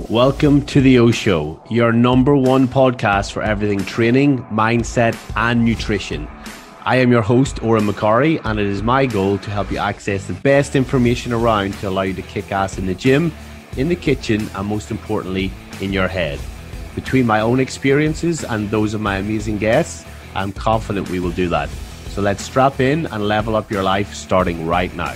Welcome to the O Show, your number one podcast for everything training, mindset, and nutrition. I am your host, Oren McCarry, and it is my goal to help you access the best information around to allow you to kick ass in the gym, in the kitchen, and most importantly, in your head. Between my own experiences and those of my amazing guests, I'm confident we will do that. So let's strap in and level up your life starting right now.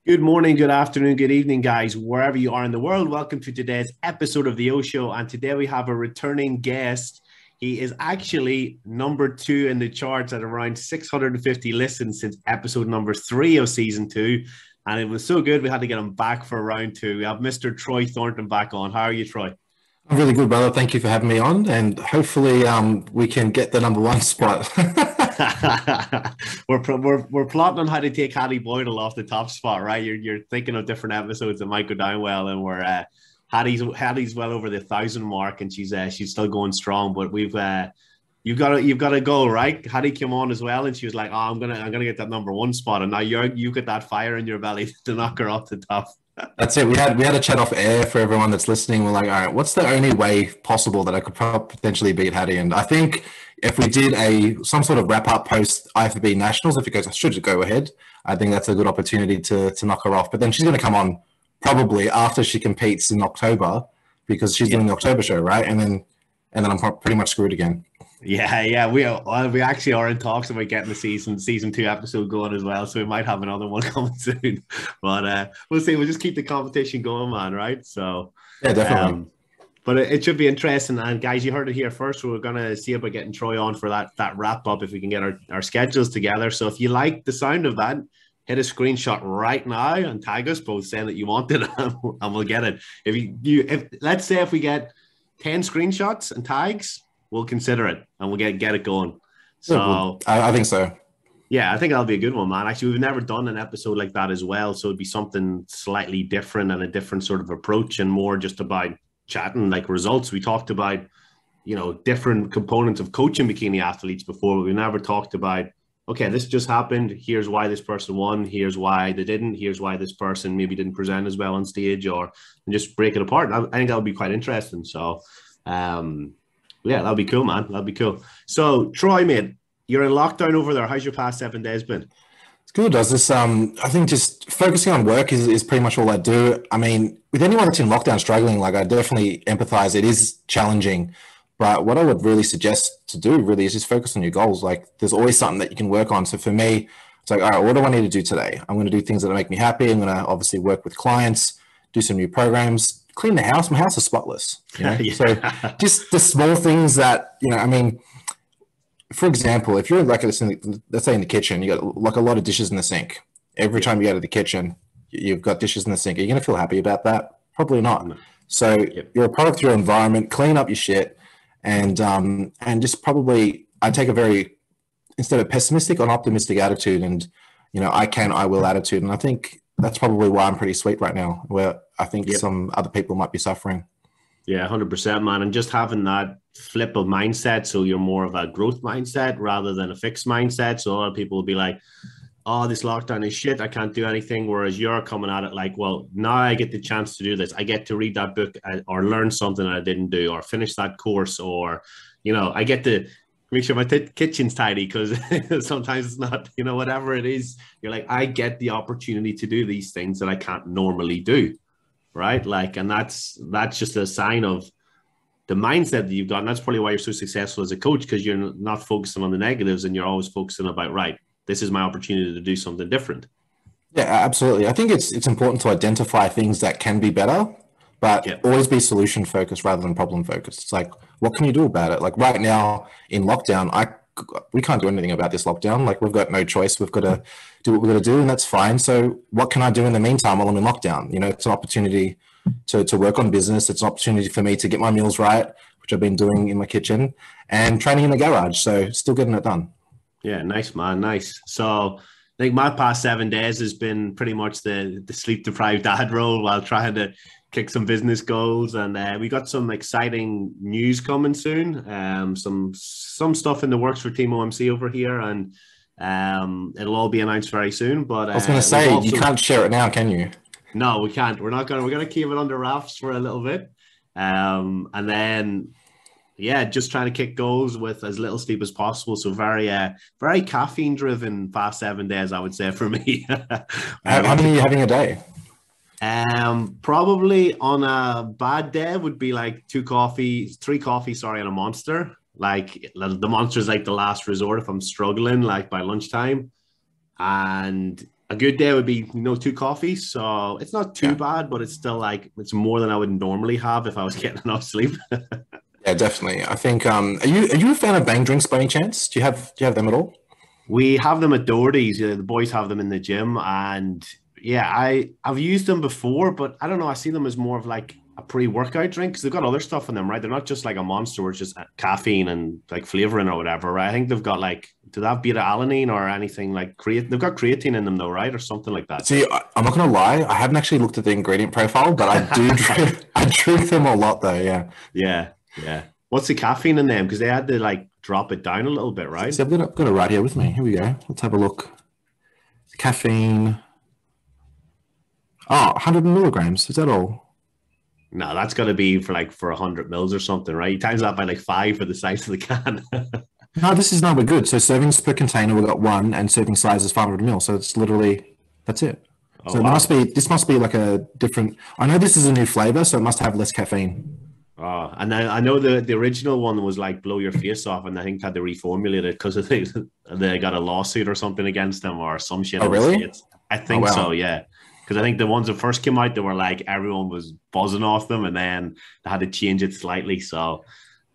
Good morning, good afternoon, good evening, guys, wherever you are in the world. Welcome to today's episode of the O Show. And today we have a returning guest. He is actually number 2 in the charts at around 650 listens since episode number 3 of season 2. And it was so good, we had to get him back for round 2. We have Mr. Troy Thornton back on. How are you, Troy? I'm really good, brother. Thank you for having me on. And hopefully we can get the number 1 spot. we're plotting on how to take Hattie Boydell off the top spot, right? You're thinking of different episodes that might go down well, and we're Hattie's well over the 1,000 mark, and she's still going strong. But you've got to go, right? Hattie came on as well, and she was like, "Oh, I'm gonna get that number 1 spot," and now you got that fire in your belly to knock her off the top. That's it. We had a chat off air for everyone that's listening. We're like, all right, what's the only way possible that I could potentially beat Hattie? And I think if we did some sort of wrap up post IFBB Nationals, if it goes, should it go ahead, I think that's a good opportunity to knock her off. But then she's going to come on probably after she competes in October, because she's doing the October show, right? And then I'm pretty much screwed again. Yeah. We actually are in talks about getting the season 2 episode going as well. So we might have another one coming soon. But we'll see. We'll just keep the competition going, man. Right? So yeah, definitely. But it should be interesting. And guys, you heard it here first. We're gonna see about getting Troy on for that wrap up if we can get our schedules together. So if you like the sound of that, hit a screenshot right now and tag us both saying that you want it, and we'll get it. If let's say if we get 10 screenshots and tags, we'll consider it and we'll get it going. So I think so. Yeah, I think that'll be a good one, man. Actually, we've never done an episode like that as well. So it'd be something slightly different and a different sort of approach, and more just about chatting like results. We talked about, different components of coaching bikini athletes before, but we never talked about, okay, this just happened. Here's why this person won. Here's why they didn't. Here's why this person maybe didn't present as well on stage, and just break it apart. I think that would be quite interesting. So, yeah, that'll be cool, man. That'll be cool. So, Troy, mate, you're in lockdown over there. How's your past 7 days been? It's good. I think just focusing on work is pretty much all I do. I mean, with anyone that's in lockdown struggling, like, I definitely empathize. It is challenging. But what I would really suggest to do really is just focus on your goals. Like, there's always something that you can work on. So for me, it's like, all right, what do I need to do today? I'm going to do things that make me happy. I'm going to obviously work with clients, do some new programs, clean the house. My house is spotless. Yeah. So just the small things that, I mean, for example, if you're like, let's say in the kitchen, you got like a lot of dishes in the sink. Every time you go to the kitchen, you've got dishes in the sink. Are you going to feel happy about that? Probably not. So you're a product of your environment, clean up your shit. And just probably I take a very, instead of pessimistic, an optimistic attitude, and I will attitude. And I think that's probably why I'm pretty sweet right now, where I think some other people might be suffering. Yeah, 100%, man. And just having that flip of mindset, so you're more of a growth mindset rather than a fixed mindset. So a lot of people will be like, oh, this lockdown is shit, I can't do anything. Whereas you're coming at it like, well, now I get the chance to do this. I get to read that book or learn something I didn't do, or finish that course, or, I get to make sure my kitchen's tidy, because sometimes it's not, whatever it is. You're like, I get the opportunity to do these things that I can't normally do, right? Like, and that's just a sign of the mindset that you've got. And that's probably why you're so successful as a coach, because you're not focusing on the negatives, and you're always focusing about, right, this is my opportunity to do something different. Yeah, absolutely. I think it's important to identify things that can be better, but always be solution focused rather than problem focused. It's like, what can you do about it? Like right now in lockdown, we can't do anything about this lockdown. Like, we've got no choice. We've got to do what we've got to do, and that's fine. So what can I do in the meantime while I'm in lockdown? It's an opportunity to work on business. It's an opportunity for me to get my meals right, which I've been doing in my kitchen, and training in the garage. So still getting it done. Yeah, nice, man. Nice. So I think my past 7 days has been pretty much the sleep-deprived dad role while trying to kick some business goals. And we got some exciting news coming soon. Some stuff in the works for Team OMC over here, and it'll all be announced very soon. But I was going to say, you can't share it now, can you? No, we can't. We're gonna keep it under wraps for a little bit. And then yeah, just trying to kick goals with as little sleep as possible. So very caffeine driven past 7 days, I would say, for me. How many are you having a day? Probably on a bad day would be like 3 coffees, sorry, and a monster. Like the monster is like the last resort if I'm struggling, like by lunchtime. And a good day would be, 2 coffees. So it's not too bad, but it's still like it's more than I would normally have if I was getting enough sleep. Yeah, definitely. I think. Are you a fan of bang drinks by any chance? Do you have them at all? We have them at Doherty's. The boys have them in the gym, and yeah, I've used them before, but I don't know. I see them as more of like a pre-workout drink because they've got other stuff in them, right? They're not just like a monster where it's just caffeine and like flavoring or whatever, right? I think they've got like, do they have beta alanine or anything like creatine? They've got creatine in them though, right? Or something like that. See, I'm not gonna lie. I haven't actually looked at the ingredient profile, but I do. I drink them a lot though. Yeah. Yeah. Yeah. What's the caffeine in them? Because they had to like drop it down a little bit, right? See, I've got it right here with me. Here we go. Let's have a look. Caffeine. Oh, 100 milligrams. Is that all? No, that's got to be for 100 mils or something, right? You times that by like 5 for the size of the can. No, this is not good. So servings per container, we've got 1, and serving size is 500 mil. So it's literally, that's it. Oh, so wow. this must be like a different, I know this is a new flavor, so it must have less caffeine. Oh, and I know the original one was like blow your face off, and I think had to reformulate it because they got a lawsuit or something against them or some shit. Oh, really? I think wow. so, yeah. Because I think the ones that first came out, they were like everyone was buzzing off them, and then they had to change it slightly. So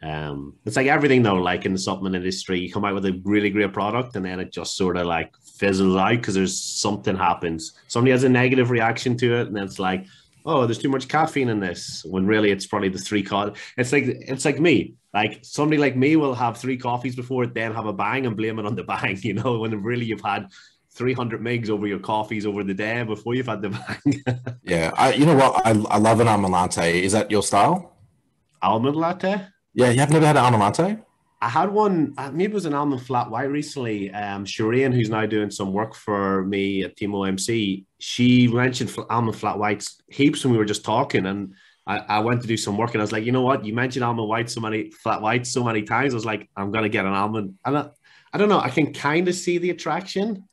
it's like everything though, like in the supplement industry, you come out with a really great product, and then it just sort of like fizzles out because there's something happens. Somebody has a negative reaction to it, and then it's like, oh, there's too much caffeine in this, when really it's probably the 3 coffees. It's like me. Like somebody like me will have 3 coffees before it, then have a bang and blame it on the bang, when really you've had 300 megs over your coffees over the day before you've had the bang. Yeah, you know what? I love an almond latte. Is that your style? Almond latte? Yeah, you have never had an almond latte? I had one, maybe it was an almond flat white recently. Shireen, who's now doing some work for me at Team OMC, she mentioned almond flat whites heaps when we were just talking, and I went to do some work, and I was like, you know what? You mentioned almond whites flat whites so many times. I was like, I'm gonna get an almond, and I don't know. I can kind of see the attraction,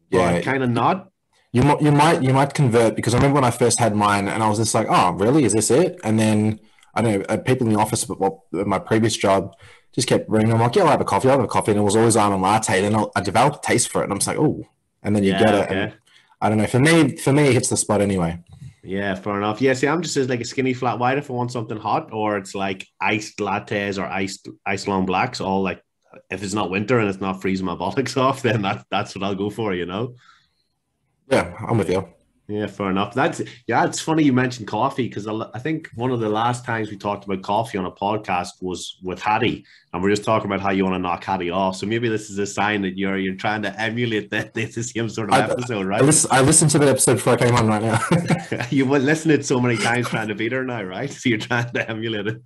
but kind of not. You might convert, because I remember when I first had mine, and I was just like, oh, really? Is this it? And then I don't know, people in the office, but my previous job just kept ringing. I'm like, yeah, I'll have a coffee. And it was always almond latte. Then I developed a taste for it, and I'm just like, oh. And then you get it. Okay. And I don't know. For me, it hits the spot anyway. Yeah, fair enough. Yeah, see, I'm just like a skinny flat white if I want something hot, or it's like iced lattes or iced long blacks. All like, if it's not winter and it's not freezing my bollocks off, then that's what I'll go for. Yeah, I'm with you. Yeah, fair enough. It's funny you mentioned coffee, because I think one of the last times we talked about coffee on a podcast was with Hattie, and we're just talking about how you want to knock Hattie off. So maybe this is a sign that you're trying to emulate the same sort of episode, right? I listened to that episode before I came on right now. You would listen to it so many times trying to beat her now, right? So you're trying to emulate it.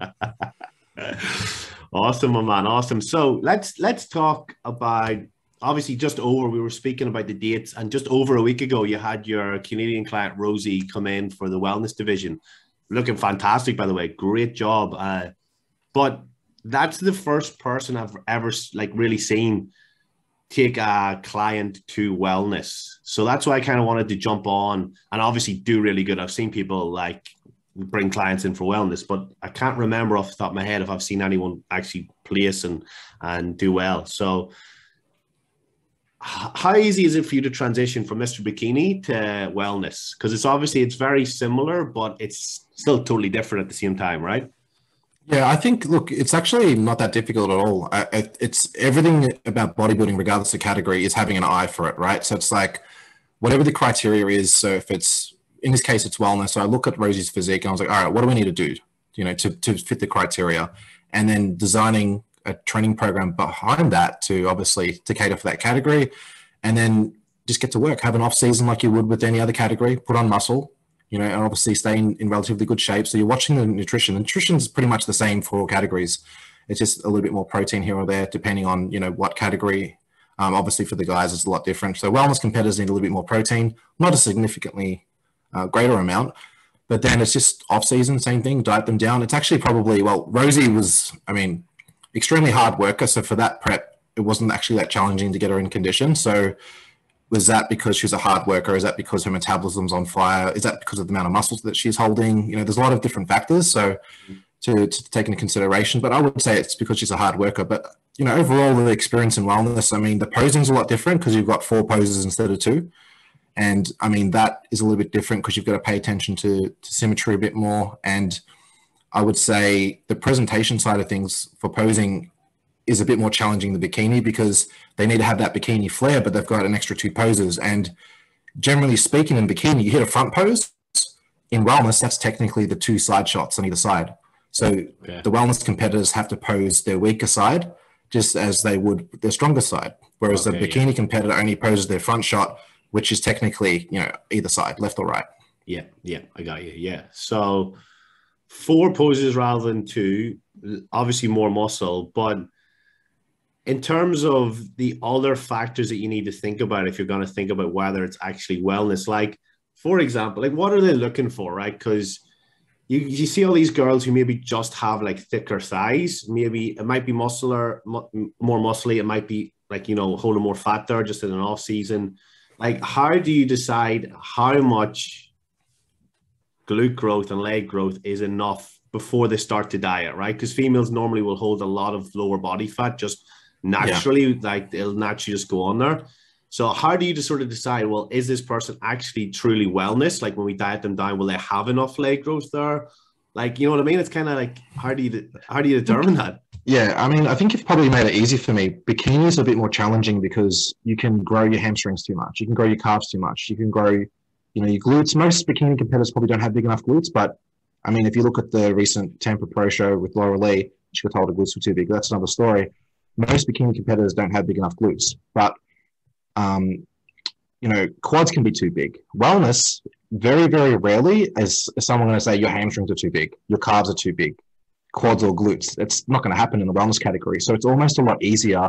Awesome, my man. Awesome. So let's talk about. Obviously, we were speaking about the dates, and just over a week ago, you had your Canadian client, Rosie, come in for the wellness division. Looking fantastic, by the way. Great job. But that's the first person I've ever really seen take a client to wellness. So that's why I kind of wanted to jump on and obviously do really good. I've seen people like bring clients in for wellness, but I can't remember off the top of my head if I've seen anyone actually place and do well. So how easy is it for you to transition from Mr. Bikini to wellness? Because it's very similar, but it's still totally different at the same time, right? Yeah, I think, look, it's actually not that difficult at all. It's everything about bodybuilding, regardless of category, is having an eye for it, right? So it's like whatever the criteria is. So if it's, in this case, it's wellness. So I look at Rosie's physique and I was like, all right, what do we need to do, to fit the criteria? And then designing a training program behind that to cater for that category, and then just get to work, have an off season like you would with any other category, put on muscle, and obviously stay in relatively good shape. So you're watching the nutrition. The nutrition is pretty much the same for all categories. It's just a little bit more protein here or there, depending on, what category. Obviously for the guys, it's a lot different. So wellness competitors need a little bit more protein, not as significantly greater amount. But then it's just off season, same thing, diet them down. It's actually probably, well, Rosie was, I mean, extremely hard worker. So for that prep, it wasn't actually that challenging to get her in condition. So was that because she's a hard worker? Is that because her metabolism's on fire? Is that because of the amount of muscles that she's holding? You know, there's a lot of different factors. So to take into consideration, but I would say it's because she's a hard worker. But, you know, overall the experience in wellness, I mean, the posing's a lot different because you've got 4 poses instead of 2. And I mean, that is a little bit different because you've got to pay attention to symmetry a bit more. And I would say the presentation side of things for posing is a bit more challenging than bikini because they need to have that bikini flare, but they've got an extra 2 poses. And generally speaking, in bikini, you hit a front pose. In wellness, that's technically the 2 side shots on either side. So the wellness competitors have to pose their weaker side just as they would their stronger side. Whereas the bikini competitor only poses their front shot, which is technically, you know, either side, left or right. Yeah, I got you. Yeah. So 4 poses rather than 2, obviously more muscle, but in terms of the other factors that you need to think about if you're going to think about whether it's actually wellness, like, for example, like what are they looking for, right? Because you see all these girls who maybe just have like thicker thighs. Maybe it might be muscular, more muscly. It might be like, you know, holding more fat there just in an off season. Like, how do you decide how much glute growth and leg growth is enough before they start to diet, right? Because females normally will hold a lot of lower body fat just naturally, like it'll naturally just go on there. So how do you just sort of decide, well, is this person actually truly wellness? Like when we diet them down, will they have enough leg growth there? Like, you know what I mean? It's kind of like, how do you determine that? Yeah, I mean, I think you've probably made it easy for me. Bikini is a bit more challenging because you can grow your hamstrings too much. You can grow your calves too much. You can grow, you know, your glutes. Most bikini competitors probably don't have big enough glutes, but I mean, if you look at the recent Tampa Pro show with Laura Lee, she got told her glutes were too big. That's another story. Most bikini competitors don't have big enough glutes, but you know, quads can be too big. Wellness, very, very rarely is someone going to say your hamstrings are too big, your calves are too big, quads or glutes. It's not going to happen in the wellness category. So it's almost a lot easier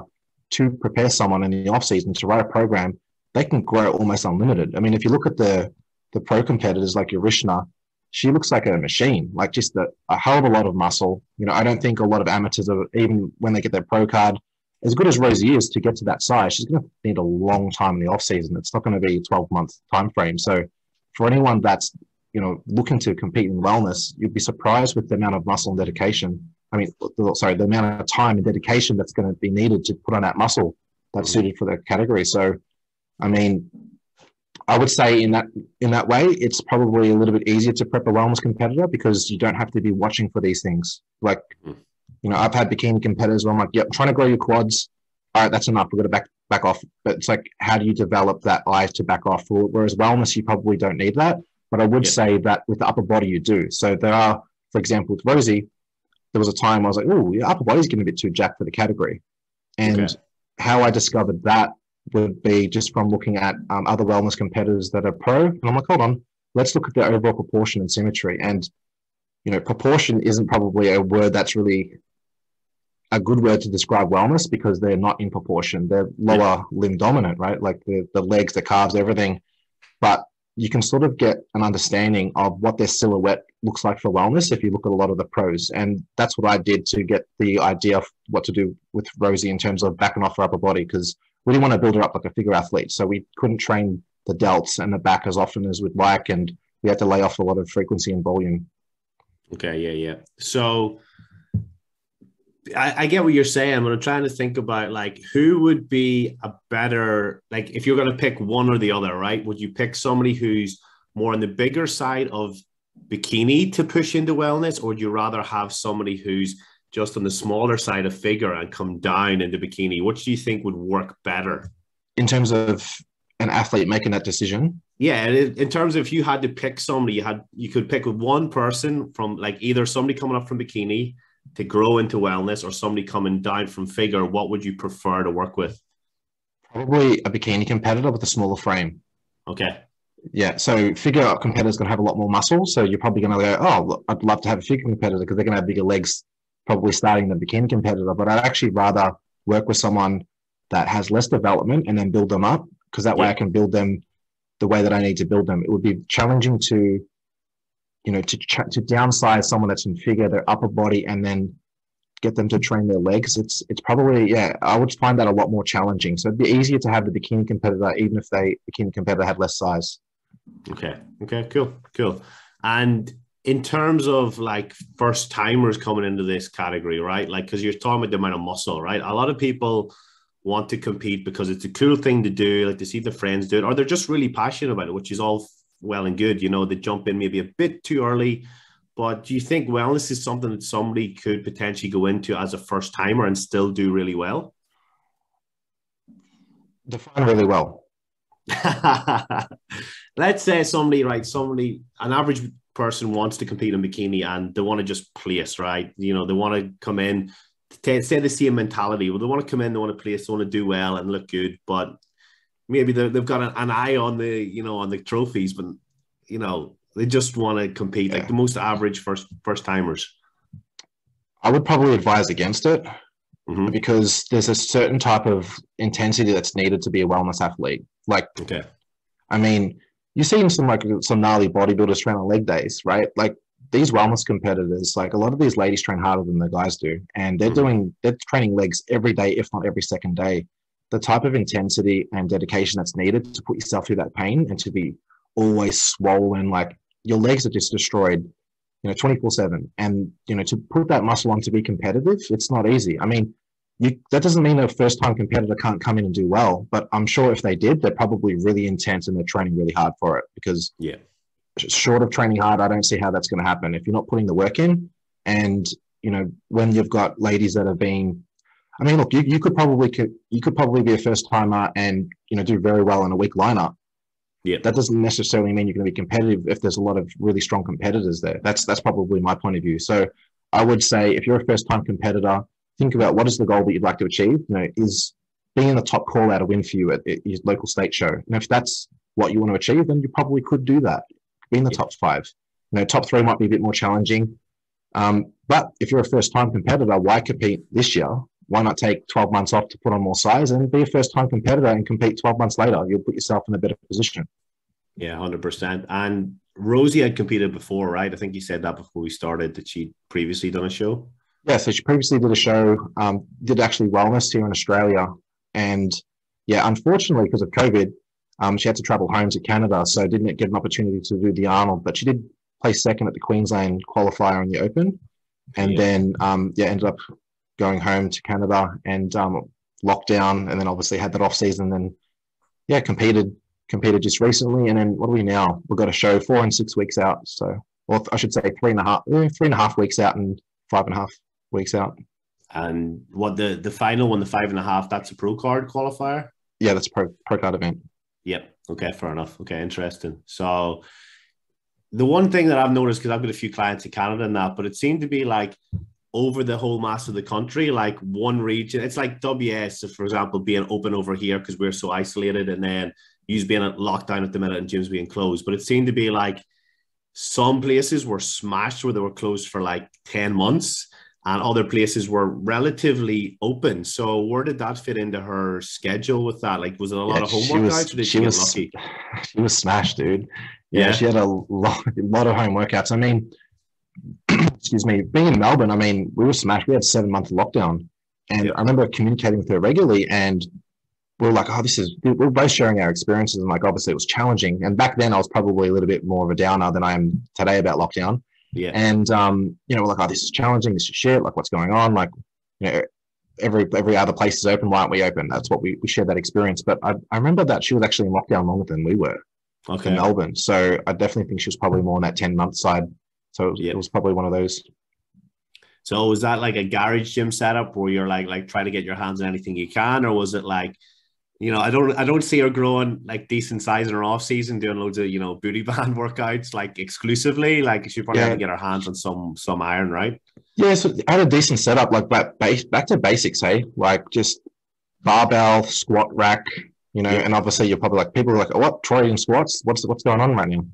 to prepare someone in the off season to write a program. They can grow almost unlimited. I mean, if you look at the pro competitors like Yarishna, she looks like a machine, like just a hell of a lot of muscle. You know, I don't think a lot of amateurs are, even when they get their pro card, as good as Rosie is to get to that size, she's going to need a long time in the off season. It's not going to be a 12-month time frame. So for anyone that's, you know, looking to compete in wellness, you'd be surprised with the amount of muscle and dedication. I mean, sorry, the amount of time and dedication that's going to be needed to put on that muscle that's suited for the category. So, I mean, I would say in that way, it's probably a little bit easier to prep a wellness competitor because you don't have to be watching for these things. Like, you know, I've had bikini competitors where I'm like, I'm trying to grow your quads. All right, that's enough. We've got to back off. But it's like, how do you develop that eye to back off? Whereas wellness, you probably don't need that. But I would say that with the upper body, you do. So there are, for example, with Rosie, there was a time I was like, oh, your upper body's getting a bit too jacked for the category. And how I discovered that would be just from looking at other wellness competitors that are pro. And I'm like, hold on, let's look at the overall proportion and symmetry. And, you know, proportion isn't probably a word that's really a good word to describe wellness because they're not in proportion. They're lower limb dominant, right? Like the legs, the calves, everything. But you can sort of get an understanding of what their silhouette looks like for wellness if you look at a lot of the pros. And that's what I did to get the idea of what to do with Rosie in terms of backing off her upper body, because we didn't want to build her up like a figure athlete. So we couldn't train the delts and the back as often as we'd like, and we had to lay off a lot of frequency and volume. Okay, yeah. So I get what you're saying, but I'm trying to think about like who would be a better, like if you're going to pick one or the other, right? Would you pick somebody who's more on the bigger side of bikini to push into wellness, or would you rather have somebody who's just on the smaller side of figure and come down into bikini? Which do you think would work better? In terms of an athlete making that decision? Yeah, in terms of if you had to pick somebody, you could pick with one person from like either somebody coming up from bikini to grow into wellness or somebody coming down from figure. What would you prefer to work with? Probably a bikini competitor with a smaller frame. Okay. Yeah, so figure competitors going to have a lot more muscle. So you're probably going to go, oh, look, I'd love to have a figure competitor because they're going to have bigger legs, probably starting the bikini competitor. But I'd actually rather work with someone that has less development and then build them up, because that way I can build them the way that I need to build them. It would be challenging to, to downsize someone that's in figure, their upper body, and then get them to train their legs. It's probably, I would find that a lot more challenging. So it'd be easier to have the bikini competitor, even if the bikini competitor had less size. Okay, cool. And in terms of like first timers coming into this category, right? Like, because you're talking about the amount of muscle, right? A lot of people want to compete because it's a cool thing to do, like to see their friends do it, or they're just really passionate about it, which is all well and good. They jump in maybe a bit too early. But do you think wellness is something that somebody could potentially go into as a first timer and still do really well? Define really well. Let's say an average person wants to compete in bikini and they want to just place, right? They want to come in, say the same mentality. Well, they want to come in, they want to place, they want to do well and look good, but maybe they've got an eye on the trophies, but they just want to compete, like the most average first timers. I would probably advise against it because there's a certain type of intensity that's needed to be a wellness athlete. Like, I mean, you've seen some gnarly bodybuilders train on leg days, right? Like these wellness competitors, like a lot of these ladies train harder than the guys do, and they're training legs every day, if not every second day. The type of intensity and dedication that's needed to put yourself through that pain and to be always swollen, like your legs are just destroyed, 24/7. And, to put that muscle on to be competitive, it's not easy. I mean, that doesn't mean a first-time competitor can't come in and do well, but I'm sure if they did, they're probably really intense and they're training really hard for it because short of training hard, I don't see how that's going to happen if you're not putting the work in. And, when you've got ladies that have been, I mean, look, you could probably be a first-timer and, do very well in a weak lineup. Yeah, that doesn't necessarily mean you're going to be competitive if there's a lot of really strong competitors there. That's probably my point of view. So I would say if you're a first-time competitor, think about what is the goal that you'd like to achieve. Is being in the top call out a win for you at your local state show? And if that's what you want to achieve, then you probably could do that. Be in the top 5. Top 3 might be a bit more challenging. But if you're a first-time competitor, why compete this year? Why not take 12 months off to put on more size and be a first-time competitor and compete 12 months later? You'll put yourself in a better position. Yeah, 100%. And Rosie had competed before, right? I think you said that before we started, that she'd previously done a show. Yeah, so she previously did a show, did actually wellness here in Australia. And unfortunately, because of COVID, she had to travel home to Canada, so didn't get an opportunity to do the Arnold. But she did place second at the Queensland qualifier in the Open. And then, ended up going home to Canada and lockdown, and then obviously had that off season. Then competed just recently, and then what are we now? We've got a show 4 and 6 weeks out. So, well, I should say 3.5 weeks out and 5.5 weeks out. And what the final one, the 5.5, that's a pro card qualifier? Yeah, that's a pro card event. Yep. Okay, fair enough. Okay, interesting. So the one thing that I've noticed, because I've got a few clients in Canada and that, but it seemed to be like over the whole mass of the country, like one region, it's like WS, for example, being open over here because we're so isolated, and then you being at lockdown at the minute and gyms being closed. But it seemed to be like some places were smashed where they were closed for like 10 months and other places were relatively open. So where did that fit into her schedule with that? Like, was it a lot of home workouts, or did she get lucky? She was smashed, dude. Yeah, she had a lot of home workouts. I mean, excuse me, being in Melbourne, I mean, we were smashed. We had a 7-month lockdown. And I remember communicating with her regularly, and we were like, we're both sharing our experiences. And like, obviously it was challenging. And back then I was probably a little bit more of a downer than I am today about lockdown. Yeah. And, we're like, this is challenging. This is shit. Like, what's going on? Like, every other place is open. Why aren't we open? That's what we shared that experience. But I remember that she was actually in lockdown longer than we were in Melbourne. So I definitely think she was probably more on that 10-month side. So it was probably one of those. So was that like a garage gym setup where you're like trying to get your hands on anything you can, or was it like, I don't see her growing like decent size in her off season, doing loads of booty band workouts like exclusively? Like she probably had to get her hands on some iron, right? Yeah, so I had a decent setup, like back to basics, hey, like just barbell, squat rack, and obviously you're probably like, people are like, oh, what, Troy in squats? What's going on right now?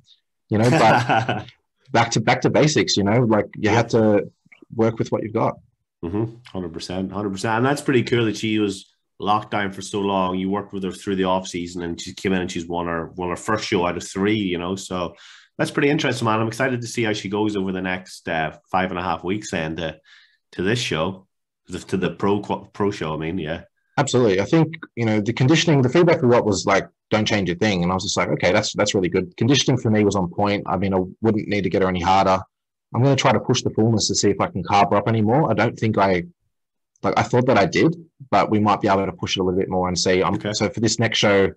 But back to basics, like you had to work with what you've got. 100%. And that's pretty cool that she was lockdown for so long. You worked with her through the off season, and she came in and she's won her first show out of 3. You know, so that's pretty interesting, man. I'm excited to see how she goes over the next 5.5 weeks then to this show, to the pro show. I mean, yeah. Absolutely. I think, the conditioning, the feedback we got was like, don't change a thing. And I was just like, okay, that's really good. Conditioning for me was on point. I mean, I wouldn't need to get her any harder. I'm going to try to push the fullness to see if I can carb her up anymore. I don't think I thought that I did, but we might be able to push it a little bit more and see. Okay. So for this next show,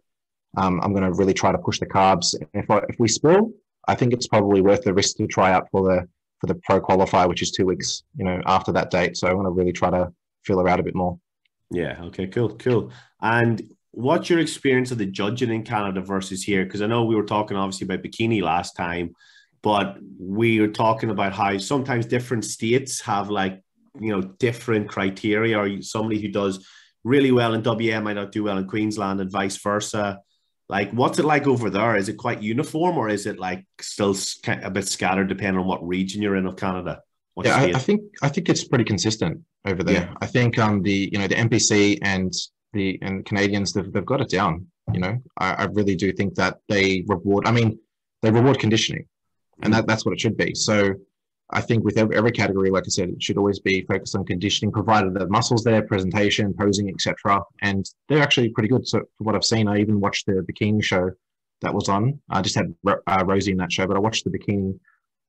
I'm going to really try to push the carbs. If we spill, I think it's probably worth the risk to try out for the pro qualifier, which is 2 weeks, after that date. So I want to really try to fill her out a bit more. Yeah. Okay, cool. And what's your experience of the judging in Canada versus here? Because I know we were talking obviously about bikini last time, but we were talking about how sometimes different states have different criteria, or somebody who does really well in WM might not do well in Queensland and vice versa. Like, what's it like over there? Is it quite uniform, or is it like still a bit scattered depending on what region you're in of Canada? I think it's pretty consistent over there. Yeah. I think the NPC and Canadians, they've got it down. I really do think that they reward conditioning, and that's what it should be. So I think with every category, like I said, it should always be focused on conditioning, provided the muscles there, presentation, posing, etc. And they're actually pretty good. So from what I've seen, I even watched the bikini show that was on. I just had Rosie in that show, but I watched the bikini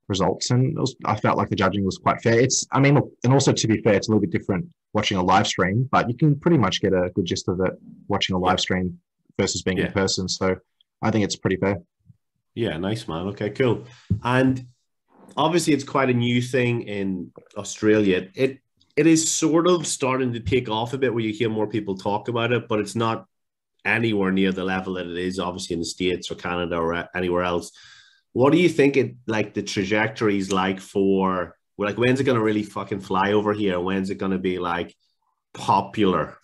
results, and I felt like the judging was quite fair. And also, to be fair, it's a little bit different watching a live stream, but you can pretty much get a good gist of it watching a live stream versus being in person. So I think it's pretty fair. Yeah, nice, man. Okay, cool. And obviously it's quite a new thing in Australia. It is sort of starting to take off a bit where you hear more people talk about it, but it's not anywhere near the level that it is obviously in the States or Canada or anywhere else. What do you think the trajectory is like for, when's it going to really fucking fly over here? When's it going to be popular?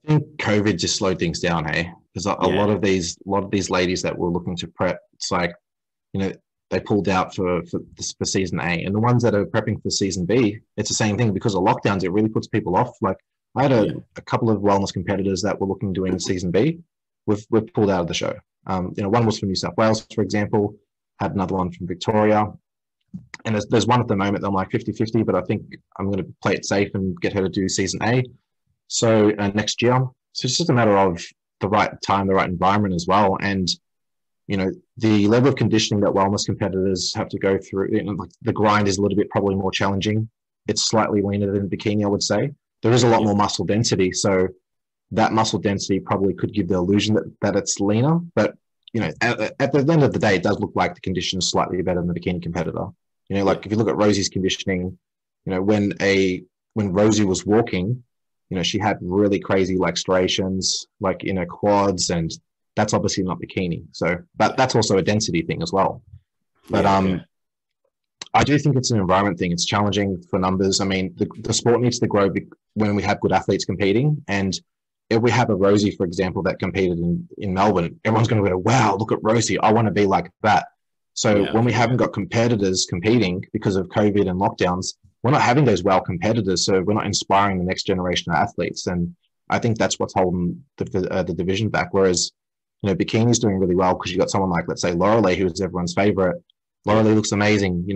I think COVID just slowed things down, hey? Because a lot of these ladies that were looking to prep, it's like, they pulled out for season A, and the ones that are prepping for season B, it's the same thing. Because of lockdowns, it really puts people off. Like, I had a couple of wellness competitors that were looking doing season B. We've pulled out of the show. One was from New South Wales, for example, had another one from Victoria. And there's one at the moment that I'm like 50-50, but I think I'm going to play it safe and get her to do season A. So next year. So it's just a matter of the right time, the right environment as well. And, the level of conditioning that wellness competitors have to go through, the grind is a little bit probably more challenging. It's slightly leaner than bikini, I would say. There is a lot more muscle density. So that muscle density probably could give the illusion that it's leaner. But, at the end of the day, it does look like the condition is slightly better than the bikini competitor. If you look at Rosie's conditioning, when Rosie was walking, she had really crazy striations, in her quads, and that's obviously not bikini. So, but that's also a density thing as well. But I do think it's an environment thing. It's challenging for numbers. I mean, the sport needs to grow when we have good athletes competing. And if we have a Rosie, for example, that competed in Melbourne, everyone's going to go, wow, look at Rosie. I want to be like that. So when we haven't got competitors competing because of COVID and lockdowns, we're not having those well competitors. So we're not inspiring the next generation of athletes. And I think that's what's holding the division back. Whereas, bikini's doing really well because you got someone like, let's say, Lorelei, who's everyone's favorite. Lorelei looks amazing.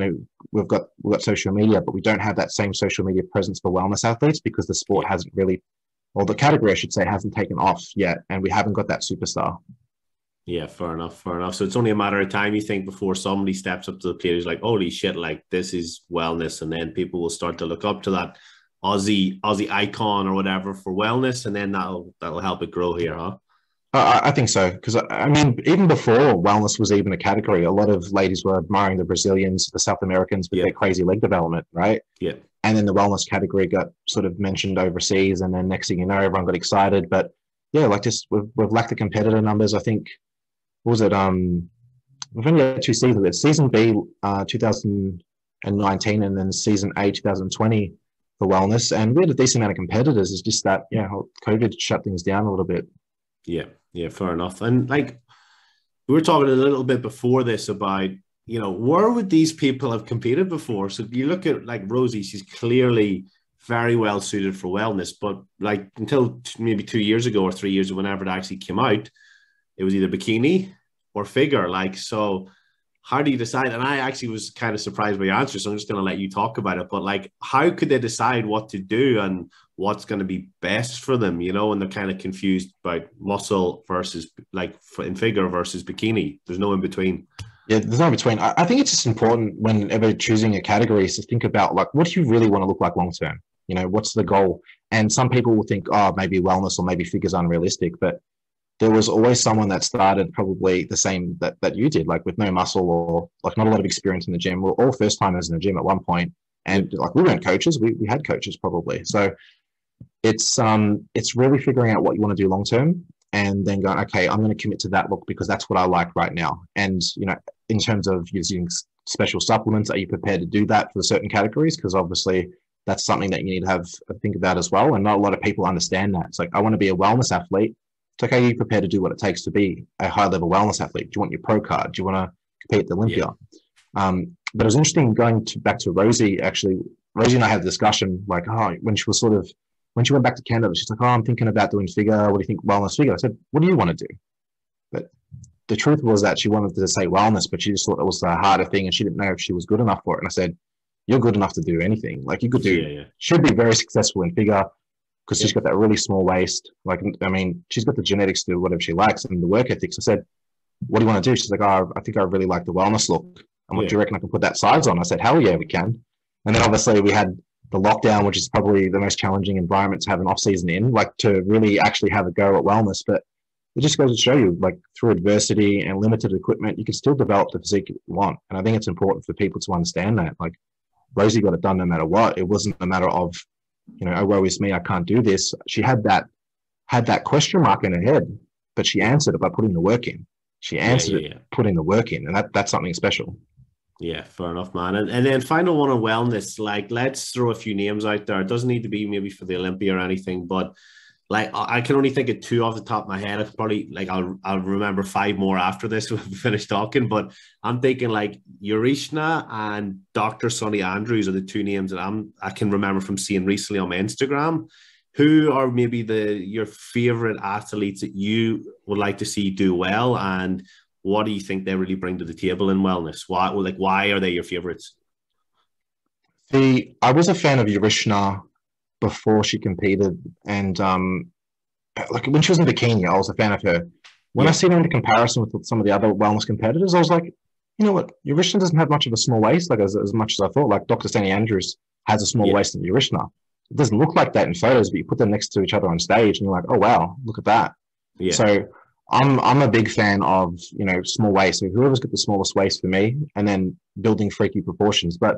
We've got social media, but we don't have that same social media presence for wellness athletes because the sport hasn't really, or the category, I should say, hasn't taken off yet. And we haven't got that superstar. Yeah, fair enough. So it's only a matter of time, you think, before somebody steps up to the plate who's like, holy shit, this is wellness. And then people will start to look up to that Aussie icon or whatever for wellness. And then that'll help it grow here, huh? I think so. Because, even before wellness was even a category, a lot of ladies were admiring the Brazilians, the South Americans with their crazy leg development, right? Yeah. And then the wellness category got sort of mentioned overseas. And then next thing you know, everyone got excited. But yeah, we've lacked the competitor numbers. I think, what was it? We've only had 2 seasons. It's season B, 2019, and then season A, 2020 for wellness. And we had a decent amount of competitors. It's just that, COVID shut things down a little bit. Yeah, fair enough. And we were talking a little bit before this about, where would these people have competed before? So you look at Rosie, she's clearly very well suited for wellness. But like until maybe 2 years ago or 3 years ago, whenever it actually came out, it was either bikini or figure. Like, so how do you decide? And I actually was kind of surprised by your answer, so I'm just going to let you talk about it. But like, how could they decide what to do and what's going to be best for them, you know, and they're kind of confused about muscle versus like in figure versus bikini. There's no in between. Yeah, there's no in between. I think it's just important whenever choosing a category is to think about like, what do you really want to look like long term? You know, what's the goal? And some people will think, oh, maybe wellness or maybe figure's unrealistic, but there was always someone that started probably the same that you did, like with no muscle or like not a lot of experience in the gym. We're all first timers in the gym at one point, and like we weren't coaches, we had coaches probably. So it's really figuring out what you want to do long term, and then going, okay, I'm going to commit to that look because that's what I like right now. And you know, in terms of using special supplements, are you prepared to do that for certain categories? Because obviously that's something that you need to have a think about as well. And not a lot of people understand that. It's like, I want to be a wellness athlete. It's okay, are you prepared to do what it takes to be a high-level wellness athlete? Do you want your pro card? Do you want to compete at the Olympia? Yeah. But it was interesting going back to Rosie, actually. Rosie and I had a discussion, like, when she went back to Canada, she's like, I'm thinking about doing figure. What do you think, wellness figure? I said, what do you want to do? But the truth was that she wanted to say wellness, but she just thought it was a harder thing, and she didn't know if she was good enough for it. And I said, you're good enough to do anything. Like, you could do, should be very successful in figure, because she's got that really small waist. Like, I mean, she's got the genetics to do whatever she likes and the work ethics. I said, what do you want to do? She's like, I think I really like the wellness look. I'm like, do you reckon I can put that size on? I said, hell yeah, we can. And then obviously we had the lockdown, which is probably the most challenging environment to have an off season in, like to really actually have a go at wellness. But it just goes to show you, like through adversity and limited equipment, you can still develop the physique you want. And I think it's important for people to understand that. Like, Rosie got it done no matter what. It wasn't a matter of, you know, oh, woe is me, I can't do this. She had that question mark in her head, but she answered it by putting the work in. She answered it, putting the work in, and that's something special. Yeah, fair enough, man. And then final one on wellness, like, let's throw a few names out there. It doesn't need to be maybe for the Olympia or anything, but like, I can only think of two off the top of my head. I'll probably, like, I'll remember five more after this when we finish talking, but I'm thinking like Urishna and Dr. Sonny Andrews are the two names that I can remember from seeing recently on my Instagram. Who are maybe your favorite athletes that you would like to see do well, and what do you think they really bring to the table in wellness? Why are they your favorites? I was a fan of Urishna before she competed, and like when she was in bikini, I was a fan of her. When I see her in comparison with some of the other wellness competitors, I was like, you know what, Urishna doesn't have much of a small waist, like as much as I thought. Like Dr. Sonny Andrews has a small waist than Urishna. It doesn't look like that in photos, but you put them next to each other on stage, and you're like, oh wow, look at that. Yeah. So I'm a big fan of, you know, small waist. So whoever's got the smallest waist for me, and then building freaky proportions. But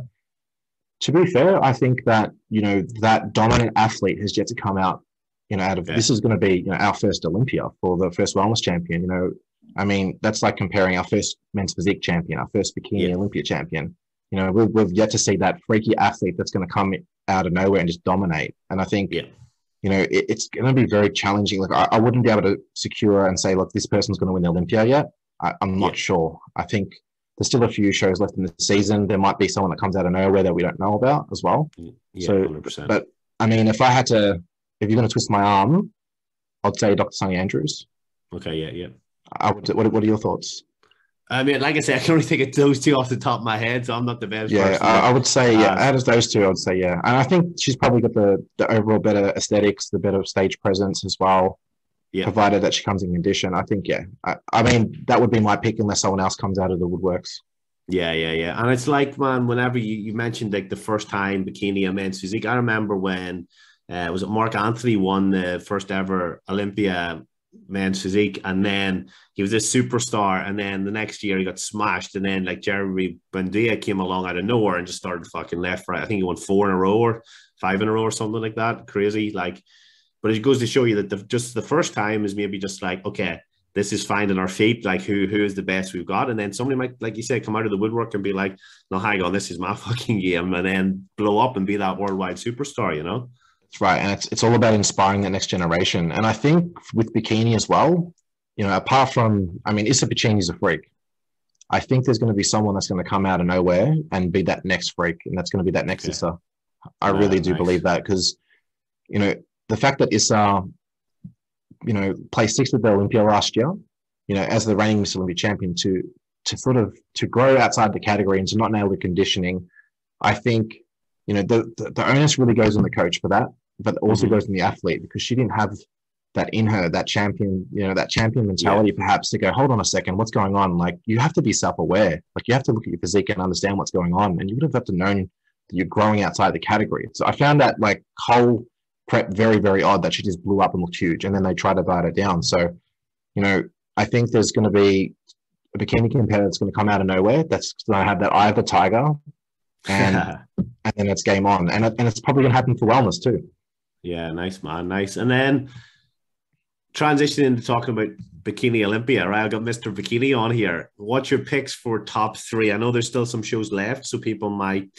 to be fair, I think that, you know, that dominant athlete has yet to come out, you know, this is going to be, you know, our first Olympia for the first wellness champion. You know, I mean, that's like comparing our first men's physique champion, our first bikini Olympia champion. You know, we've yet to see that freaky athlete that's going to come out of nowhere and just dominate. And I think, you know, it's going to be very challenging. Like, I wouldn't be able to secure and say, look, this person's going to win the Olympia yet. I'm not sure. I think there's still a few shows left in the season. There might be someone that comes out of nowhere that we don't know about as well. Yeah, so, 100%. But I mean, if you're going to twist my arm, I'd say Dr. Sonny Andrews. Okay, yeah. What are your thoughts? I mean, like I said, I can only think of those two off the top of my head, so I'm not the best person. I would say, out of those two, I would say, and I think she's probably got the overall better aesthetics, the better stage presence as well, provided that she comes in condition. I think, I mean, that would be my pick unless someone else comes out of the woodworks. Yeah. And it's like, man, whenever you mentioned like the first time bikini and men's physique, I remember when, was it Mark Anthony won the first ever Olympia men's physique, and then he was this superstar, and then the next year he got smashed, and then like Jeremy Buendia came along out of nowhere and just started fucking left, right. I think he won 4 in a row or 5 in a row or something like that. Crazy. Like, but it goes to show you that just the first time is maybe just like, okay, this is finding our feet, like who is the best we've got, and then somebody might, like you said, come out of the woodwork and be like, no, hang on, this is my fucking game, and then blow up and be that worldwide superstar, you know? That's right. And it's all about inspiring the next generation. And I think with bikini as well, you know, apart from, I mean, Issa Pacini's a freak. I think there's going to be someone that's going to come out of nowhere and be that next freak, and that's going to be that next Issa. I really do Nice. believe that because, you know, the fact that Issa, you know, placed sixth at the Olympia last year, you know, as the reigning Miss Olympia champion, to sort of to grow outside the category and to not nail the conditioning, I think, you know, the onus really goes on the coach for that, but also goes on the athlete because she didn't have that in her, that champion, you know, that champion mentality, perhaps to go, hold on a second, what's going on? Like, you have to be self-aware. Like, you have to look at your physique and understand what's going on. And you would have to known that you're growing outside the category. So I found that like whole prep very, very odd that she just blew up and looked huge. And then they tried to bite her down. So, you know, I think there's going to be a bikini competitor that's going to come out of nowhere. That's going to have that eye of the tiger. And and then it's game on. And it's probably going to happen for wellness too. Yeah, nice, man. Nice. And then transitioning into talking about Bikini Olympia, right? I've got Mr. Bikini on here. What's your picks for top three? I know there's still some shows left, so people might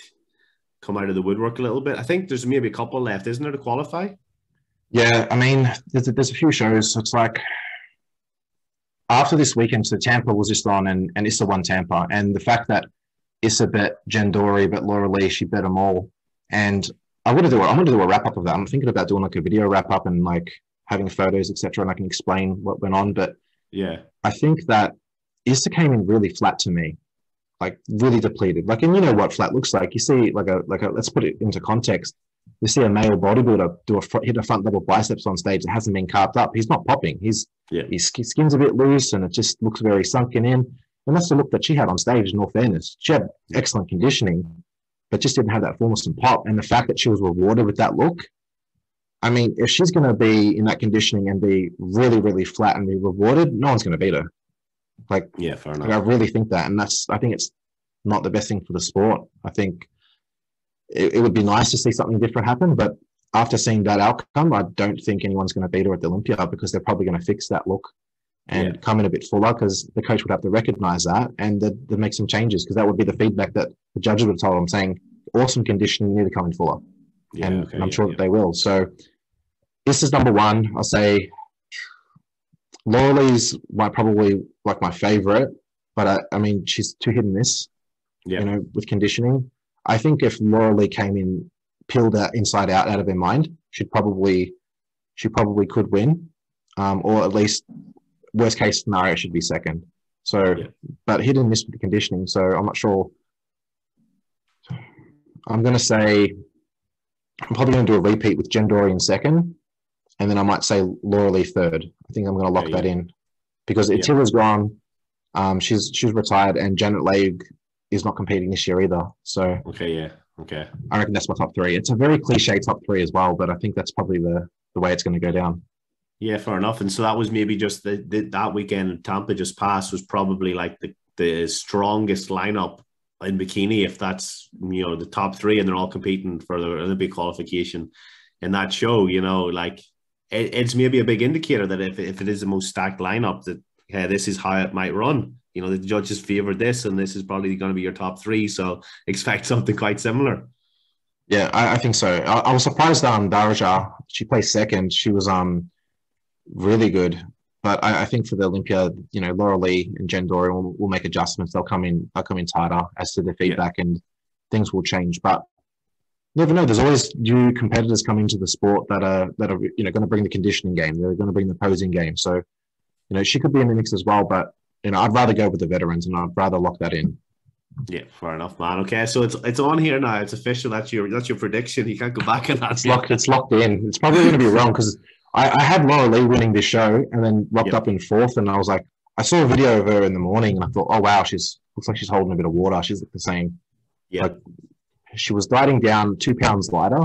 come out of the woodwork a little bit. I think there's maybe a couple left, isn't there, to qualify? Yeah, I mean, there's a few shows. It's like after this weekend, so Tampa was just on and Issa won Tampa. And the fact that Issa bet Jen Dory, bet Laura Lee, she bet them all. And I'm going to do a wrap-up of that. I'm thinking about doing like a video wrap-up and like having photos, etc., and I can explain what went on. But yeah, I think that Issa came in really flat to me, like really depleted. Like, and you know what flat looks like. You see like a let's put it into context. You see a male bodybuilder hit a front double biceps on stage that hasn't been carved up. He's not popping. His skin's a bit loose and it just looks very sunken in. And that's the look that she had on stage, in all fairness. She had excellent conditioning, but just didn't have that fullness and pop. And the fact that she was rewarded with that look, I mean, if she's going to be in that conditioning and be really, really flat and be rewarded, no one's going to beat her. Like, yeah, fair enough. Like, I really think that. And I think it's not the best thing for the sport. I think it would be nice to see something different happen, but after seeing that outcome, I don't think anyone's going to beat her at the Olympia because they're probably going to fix that look and come in a bit fuller because the coach would have to recognize that and they'd make some changes because that would be the feedback that the judges would have told them, saying, awesome conditioning, you need to come in fuller. Yeah, and I'm sure that they will. So this is number one. I'll say Laura Lee's probably like my favorite, but I mean, she's too hit and miss, you know, with conditioning. I think if Laura Lee came in peeled out inside out of her mind, she probably could win, or at least worst case scenario should be second. So, but hit and miss with the conditioning. So I'm not sure. I'm going to say I'm probably going to do a repeat with Jen Dory in second, and then I might say Laura Lee third. I think I'm going to lock that in because Atila's gone. She's retired, and Janet Leigh is not competing this year either. So I reckon that's my top three. It's a very cliche top three as well, but I think that's probably the way it's going to go down. Yeah, fair enough. And so that was maybe just that weekend in Tampa just passed was probably like the strongest lineup in bikini, if that's, you know, the top three, and they're all competing for the Olympic qualification in that show. You know, like it's maybe a big indicator that if it is the most stacked lineup, that this is how it might run. You know, the judges favored this, and this is probably going to be your top three. So expect something quite similar. Yeah, I think so. I was surprised Daraja, she placed second. She was really good. But I think for the Olympia, you know, Laura Lee and Jen Dory will make adjustments. They'll come in tighter as to the feedback, and things will change. But you never know. There's always new competitors coming to the sport that are you know, going to bring the conditioning game. They're going to bring the posing game. So, you know, she could be in the mix as well. But you know, I'd rather go with the veterans, and I'd rather lock that in. Yeah, fair enough, man. Okay, so it's on here now. It's official. That's your prediction. You can't go back on that. It's locked in. It's probably going to be wrong because I had Laura Lee winning this show and then locked up in fourth, and I was like, I saw a video of her in the morning, and I thought, oh wow, looks like she's holding a bit of water. She's the same. Yeah, like, she was dieting down 2 pounds lighter.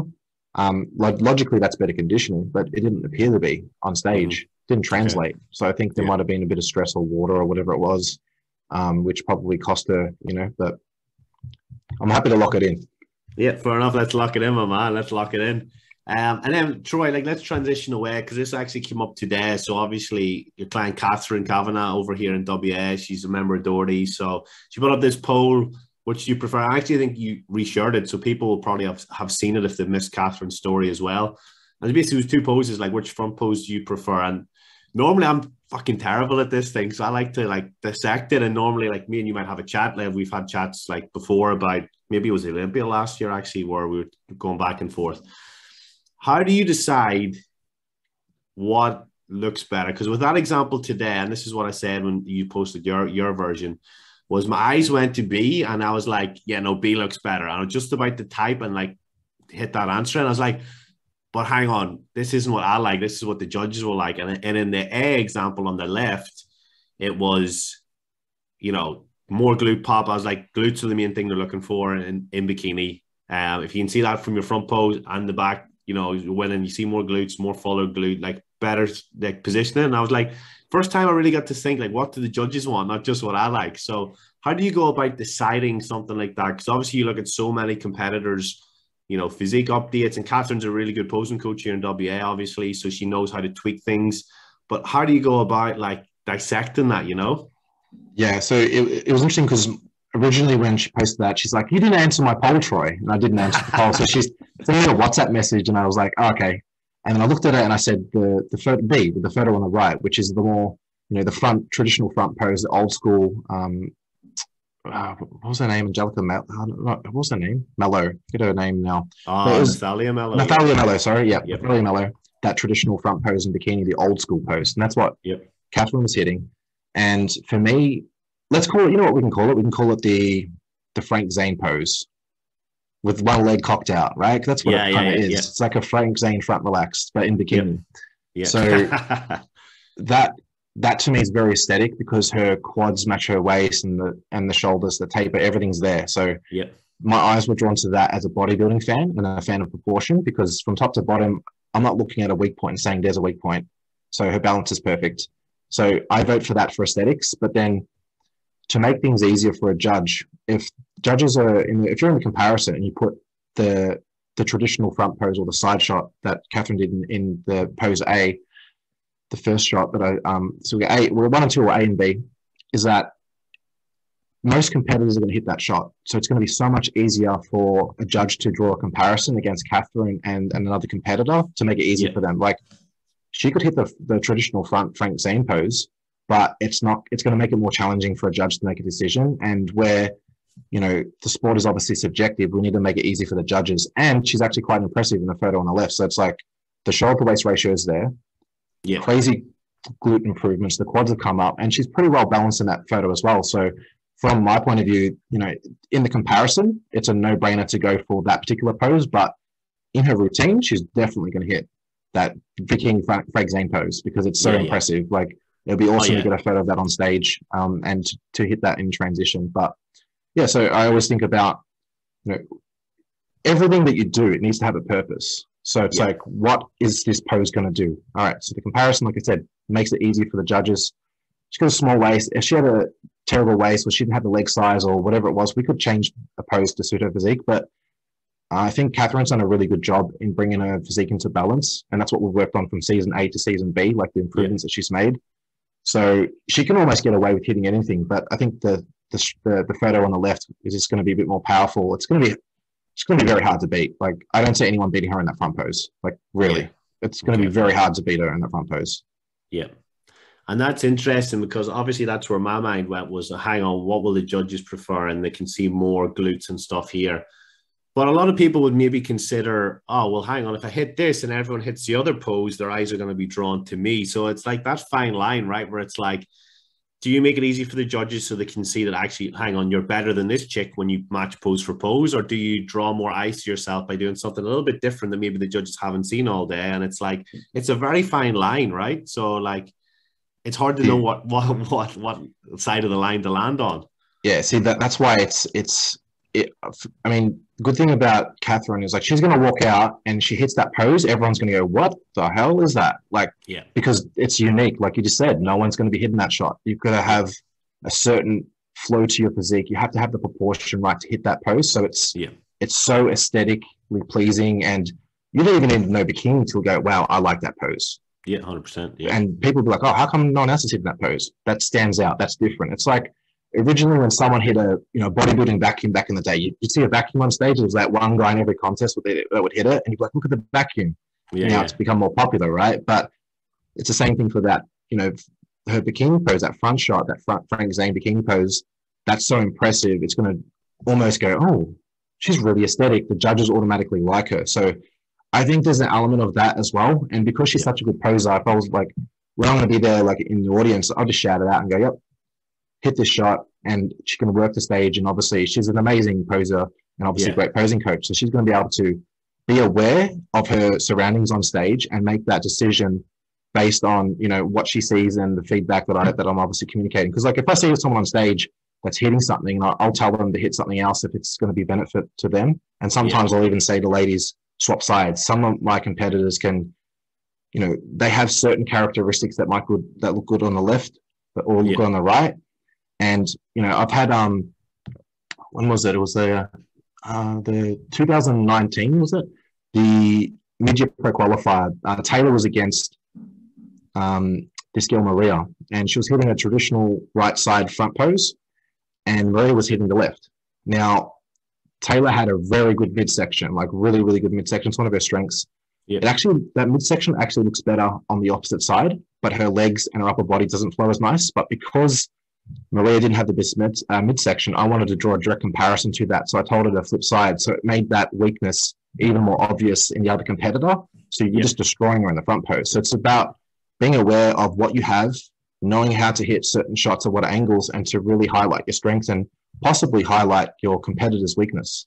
Like logically, that's better conditioning, but it didn't appear to be on stage. Didn't translate. So I think there might have been a bit of stress or water or whatever it was, which probably cost her, you know, but I'm happy to lock it in. Yeah, fair enough. Let's lock it in, my man. Let's lock it in. And then, Troy, like, let's transition away because this actually came up today. So obviously your client, Catherine Kavanagh, over here in WA, she's a member of Doherty. So she put up this poll, which you prefer. I actually think you reshared it, so people will probably have seen it if they've missed Catherine's story as well. And basically, it was two poses, like which front pose do you prefer? And normally I'm fucking terrible at this thing, so I like to like dissect it. And normally, like me and you might have a chat. Like we've had chats like before about maybe it was Olympia last year actually, where we were going back and forth. How do you decide what looks better? Because with that example today, and this is what I said when you posted your version, was my eyes went to B, and I was like, yeah, no, B looks better. And I was just about to type and like hit that answer, and I was like, but hang on, this isn't what I like. This is what the judges will like. And in the A example on the left, it was, you know, more glute pop. I was like, glutes are the main thing they're looking for in bikini. If you can see that from your front pose and the back, you know, when you see more glutes, more fuller glute, like better like positioning. And I was like, first time I really got to think, like, what do the judges want, not just what I like. So how do you go about deciding something like that? Because obviously you look at so many competitors, you know, physique updates, and Catherine's a really good posing coach here in WA, obviously, so she knows how to tweak things. But how do you go about like dissecting that, you know? Yeah, so it was interesting because originally when she posted that, she's like, "You didn't answer my poll, Troy," and I didn't answer the poll. So she's sent me a WhatsApp message, and I was like, oh, "Okay." And then I looked at it and I said, "The photo B, the photo on the right, which is the more, you know, the traditional front pose, the old school." What was her name? Angelica what was her name? Mello. Get her name now. Nathalia Mello. Nathalia Mello, sorry. Yep. Nathalia Mello. That traditional front pose in bikini, the old school pose. And that's what Catherine was hitting. And for me, let's call it, you know what we can call it? We can call it the Frank Zane pose with one leg cocked out, right? That's what it kind of is. Yeah. It's like a Frank Zane front relaxed, but in bikini. Yeah. So that to me is very aesthetic because her quads match her waist and the shoulders, the taper, everything's there. So my eyes were drawn to that as a bodybuilding fan and a fan of proportion, because from top to bottom, I'm not looking at a weak point and saying there's a weak point. So her balance is perfect. So I vote for that for aesthetics. But then to make things easier for a judge, if judges are if you're in the comparison and you put the traditional front pose or the side shot that Catherine did in the pose A, the first shot that so we got we're 1 and 2 or A and B, is that most competitors are going to hit that shot. So it's going to be so much easier for a judge to draw a comparison against Catherine and another competitor to make it easier for them. Like, she could hit the traditional front Frank Zane pose, but it's going to make it more challenging for a judge to make a decision. And where, you know, the sport is obviously subjective, we need to make it easy for the judges. And she's actually quite impressive in the photo on the left. So it's like the shoulder to waist ratio is there. Yeah. Crazy glute improvements. The quads have come up, and she's pretty well balanced in that photo as well. So from my point of view, you know, in the comparison, it's a no-brainer to go for that particular pose. But in her routine, she's definitely going to hit that bikini Frank Zane pose because it's so impressive. Yeah. Like, it'll be awesome to get a photo of that on stage and to hit that in transition. But yeah, so I always think about, you know, everything that you do, it needs to have a purpose. So it's like, what is this pose going to do? All right. So the comparison, like I said, makes it easy for the judges. She's got a small waist. If she had a terrible waist or she didn't have the leg size or whatever it was, we could change a pose to suit her physique. But I think Catherine's done a really good job in bringing her physique into balance. And that's what we've worked on from season A to season B, like the improvements that she's made. So she can almost get away with hitting anything. But I think the photo on the left is just going to be a bit more powerful. It's going to be very hard to beat. Like, I don't see anyone beating her in that front pose. Like, really. Yeah. It's going to be very hard to beat her in that front pose. Yeah. And that's interesting because obviously that's where my mind went, was, hang on, what will the judges prefer? And they can see more glutes and stuff here. But a lot of people would maybe consider, oh, well, hang on, if I hit this and everyone hits the other pose, their eyes are going to be drawn to me. So it's like that fine line, right? Where it's like, do you make it easy for the judges so they can see that actually, hang on, you're better than this chick when you match pose for pose? Or do you draw more eyes to yourself by doing something a little bit different that maybe the judges haven't seen all day? And it's like, it's a very fine line, right? So like, it's hard to know what side of the line to land on. Yeah, see, that's why I mean, good thing about Catherine is, like, she's going to walk out and she hits that pose, everyone's going to go, what the hell is that? Like, because it's unique. Like you just said, no one's going to be hitting that shot. You've got to have a certain flow to your physique. You have to have the proportion right to hit that pose. So it's so aesthetically pleasing, and you don't even need to know bikini to go, wow, I like that pose. Yeah, 100%. Yeah. And people will be like, oh, how come no one else is hitting that pose? That stands out. That's different. It's like, originally when someone hit a bodybuilding vacuum back in the day, you'd see a vacuum on stage. There was that one guy in every contest that would hit it, and you'd be like, look at the vacuum. Now it's become more popular, right? But it's the same thing for that. You know, her bikini pose, that front shot, that Frank Zane bikini pose, that's so impressive. It's going to almost go, oh, she's really aesthetic. The judges automatically like her. So I think there's an element of that as well. And because she's such a good poser, if I was like, well, I'm going to be there like in the audience, I'll just shout it out and go, yep, hit this shot. And she can work the stage. And obviously she's an amazing poser and obviously a great posing coach. So she's going to be able to be aware of her surroundings on stage and make that decision based on, you know, what she sees and the feedback that I'm obviously communicating. Because like if I see someone on stage that's hitting something, I'll tell them to hit something else if it's going to be benefit to them. And sometimes I'll even say to ladies, swap sides. Some of my competitors can, you know, they have certain characteristics that look good on the left, but or look good on the right. And, you know, I've had, when was it? It was the 2019, was it? The midget pro qualifier. Taylor was against this girl, Maria, and she was hitting a traditional right side front pose, and Maria was hitting the left. Now, Taylor had a very good midsection, like really, really good midsection. It's one of her strengths. Yeah. That midsection actually looks better on the opposite side, but her legs and her upper body doesn't flow as nice. But because Maria didn't have the best midsection, I wanted to draw a direct comparison to that. So I told her to flip side. So it made that weakness even more obvious in the other competitor. So you're just destroying her in the front pose. So it's about being aware of what you have, knowing how to hit certain shots at what angles, and to really highlight your strengths and possibly highlight your competitor's weakness.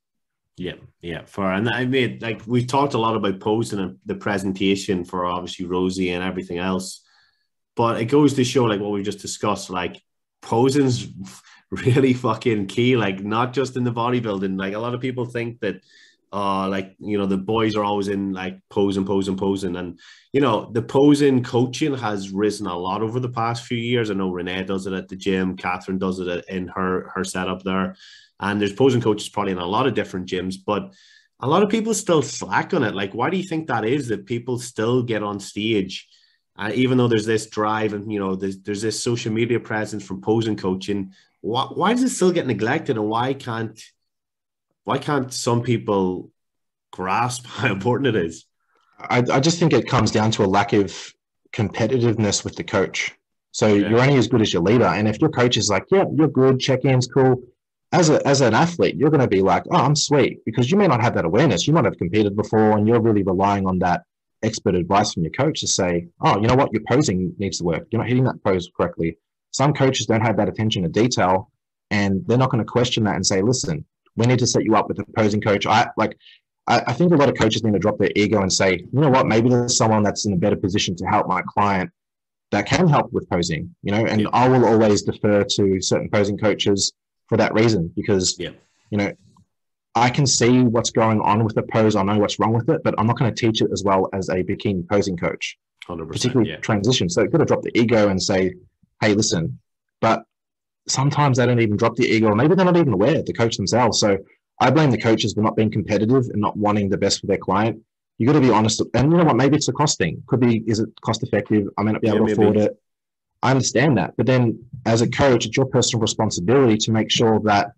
Yeah, for and I mean, like we've talked a lot about posing and the presentation for obviously Rosie and everything else, but it goes to show like what we just discussed, like posing's really fucking key, like not just in the bodybuilding. Like a lot of people think that like, you know, the boys are always in like posing, and you know, the posing coaching has risen a lot over the past few years. I know Renee does it at the gym, Catherine does it in her setup there, and there's posing coaches probably in a lot of different gyms, but a lot of people still slack on it. Like, why do you think that is, that people still get on stage, even though there's this drive and, you know, there's this social media presence from posing coaching? Why does it still get neglected, and why can't some people grasp how important it is? I just think it comes down to a lack of competitiveness with the coach. So you're only as good as your leader. And if your coach is like, yeah, you're good, check-in's cool, as an athlete, you're going to be like, oh, I'm sweet, because you may not have that awareness. You might have competed before, and you're really relying on that expert advice from your coach to say, oh, you know what, your posing needs to work. You're not hitting that pose correctly. Some coaches don't have that attention to detail, and they're not going to question that and say, listen, we need to set you up with a posing coach. I think a lot of coaches need to drop their ego and say, you know what, maybe there's someone that's in a better position to help my client that can help with posing, you know, and I will always defer to certain posing coaches for that reason, because, you know, I can see what's going on with the pose. I know what's wrong with it, but I'm not going to teach it as well as a bikini posing coach, 100%, particularly transition. So you've got to drop the ego and say, hey, listen, but sometimes they don't even drop the ego, or maybe they're not even aware, the coach themselves. So I blame the coaches for not being competitive and not wanting the best for their client. You got to be honest. And you know what? Maybe it's a cost thing. Could be, is it cost effective? I may not be able to afford it. I understand that. But then as a coach, it's your personal responsibility to make sure that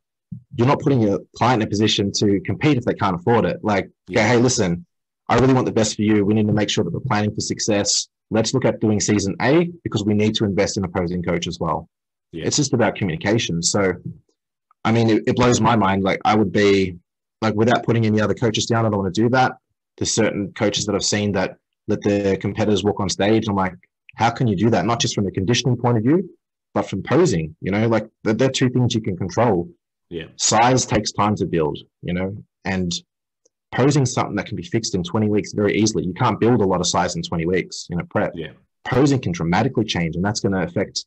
you're not putting your client in a position to compete if they can't afford it. Like, okay, hey, listen, I really want the best for you. We need to make sure that we're planning for success. Let's look at doing season A, because we need to invest in a posing coach as well. It's just about communication. So, I mean, it blows my mind. Like, I would be like, without putting any other coaches down, I don't want to do that. There's certain coaches that I've seen that let their competitors walk on stage. I'm like, how can you do that? Not just from a conditioning point of view, but from posing, you know, like they're two things you can control. Size takes time to build, you know, and posing something that can be fixed in 20 weeks very easily. You can't build a lot of size in 20 weeks, you know, prep. Posing can dramatically change, and that's going to affect,